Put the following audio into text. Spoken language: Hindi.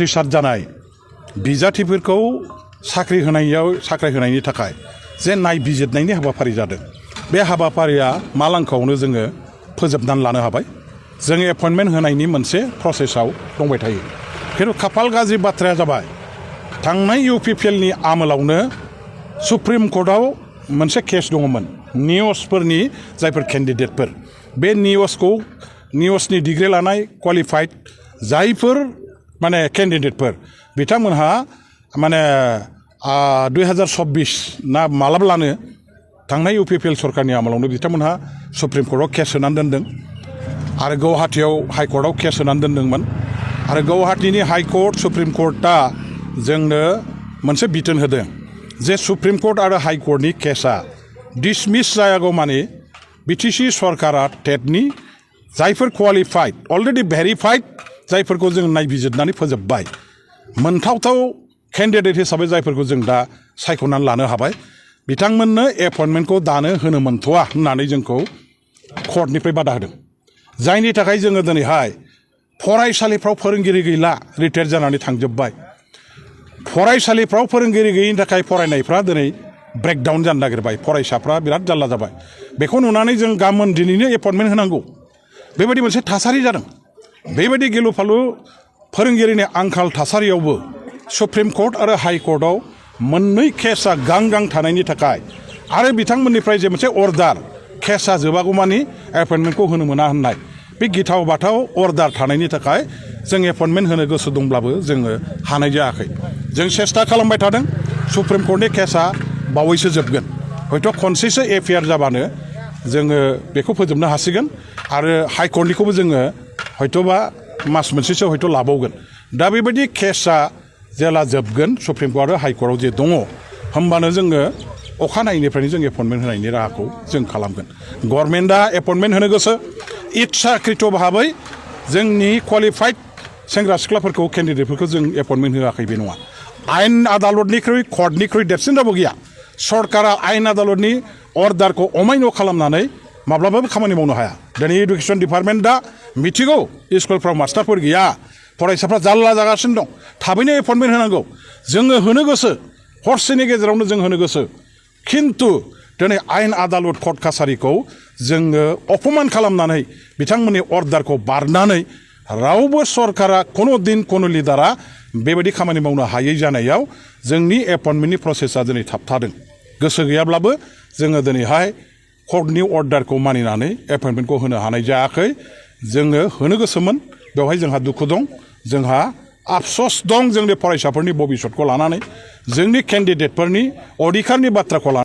उथ्रिसार जानाय बिजाथिफोरखौ साख्रि होनायनि थाखाय जे नायबिजिरनायनि हाबाफारि जादों बे हाबाफारिया मालांखावनो जोङो फोजोबनानै लानो हाबाय जों एपइन्टमेन्ट होनायनि मोनसे प्रसेसआव दंबाय थायो खिन्थु खाफाल गाज्रि बाथ्राया जाबाय थांनाय इउपिपिएलनि आमोलावनो सुप्रिम कर्टआव मोनसे केस दङमोन निउसफोरनि जायफोर केन्डिडेटफोर बे निउसनि डिग्री लानाय क्वालिफाइड जायफोर माने केन्डिडेटफोर बिथांमोनहा माने 2024 ना मालाब्लानो थांनाय इउपिपिएल सरकारनि आमोलावनो बिथांमोनहा सुप्रिम कर्टआव केस होनानै दोनदों आरो गुवाहाटीयाव हाइकर्टआव केस होनानै दोनदोंमोन आरो गुवाहाटीनि हाइकर्ट सुप्रिम कर्टआ जोंनो मोनसे बिथोन होदों जे सुप्रिम कर्ट आरो हाइकर्टनि केसआ डिसमिस जायागौ माने बिटिसि सरकारा टेटनि जायफोर क्वालिफाइड अलरेडि भेरिफाइड जायफोरखौ जों नायबिजिरनानै फोजोबबाय मोनथावथाव केन्डिडेट हिसाबै जायफोरखौ जों दा सायख'नानै लानो हाबाय बिथांमोननो एपइन्टमेन्टखौ दानो होनो मोनथ'वा होननानै जोंखौ कर्टनिफ्राय बादा होदों जायनि थाखाय जोङो दिनैहाय फरायसालिफ्राव फोरोंगिरि गैला रिटायार जानानै थांजोब्बाय फरायसालिफ्राव फोरोंगिरि गैयिनि थाखाय फरायनायफ्रा दिनै ब्रेकडाउन जानो नागिरबाय फरायसाफ्रा बिराद जारला जाबाय बेखौ नुनानै जों गाबोन दिनैनो एपइन्टमेन्ट होनांगौ बेबायदि मोनसे थासारि जादों बेबायदि गिलु फालु फोरोंगिरिनि आंखाल थासारियावबो सुप्रिम कर्ट आरो हाइकर्टआव मोननै केसआ गां थानायनि थाखाय आरो बिथांमोननिफ्राय जे मोनसे अर्डार केसआ जोबागौमानि एपइन्टमेन्टखौ होनो मोना होननाय बे गिथाव बाथाव अर्डार थानायनि थाखाय जों एपइन्टमेन्ट होनो गोसो दंब्लाबो जोङो हानाय जायाखै जों सेस्था खालामबाय थादों सुप्रिम कर्टनि केसआ बावैसो जोबगोन हयथ' खनसेसो एफआइआर जाबानो जोङो बेखौ फोजोबनो हासिगोन आरो हाइकर्टनिखौबो जोङो हयथ'बा मास मोनसेसो हयथ' लाबावगोन दा बेबायदि केसआ जेला जोबगोन सुप्रिम कर्ट आरो हाइकर्टआव जे दङ होमबानो जोङो अखानायैनिफ्रायनो जों एपइन्टमेन्ट होनायनि राहाखौ जों खालामगोन गभर्नमेन्टआ एपइन्टमेन्ट होनो गोसो इच्छाकृत भाबै जोंनि क्वालिफाइड सेंग्रा सिख्लाफोरखौ केन्डिडेटफोरखौ जों एपइन्टमेन्ट होआखै बे नङा आयेन आदालतनिख्रुइ कर्टनिख्रुइ देरसिन रावबो गैया सरकारा आयेन आदालतनि अर्डारखौ अमायन' खालामनानै माब्लाबाबो खामानि मावनो हाया दिनै एडुकेसन डिपार्टमेन्टआ मिथिगौ स्कुलफ्राव मास्टारफोर गैया फरायसाफ्रा जारला जागासिनो दं थाबैनो एपइन्टमेन्ट होनांगौ जोङो होनो गोसो हरसेनि गेजेरावनो जों होनो गोसो खिन्थु दिनै आयेन आदालत कर्ट कासारिखौ जोङो अपमान खालामनानै बिथांमोननि अर्डारखौ बारनानै रावबो सरकारा कोनो दिन कोनो लिडारा बेबायदि खामानि मावनो हायै जानायाव जोंनि एपइन्टमेन्टनि प्रसेसआ दिनै थाबथादों गोसो गैयाब्लाबो जोङो दिनैहाय कर्टनि अर्डारखौ मानिनानै एपइन्टमेन्टखौ होनो हानाय जायाखै जोङो होनो गोसोमोन बेवहाय जोंहा दुखु दं जोंहा आफसोस दं जोंनि फरायसाफोरनि भबिसतखौ लानानै जोंनि केन्डिडेटफोरनि अधिकारनि बाथ्राखौ लानानै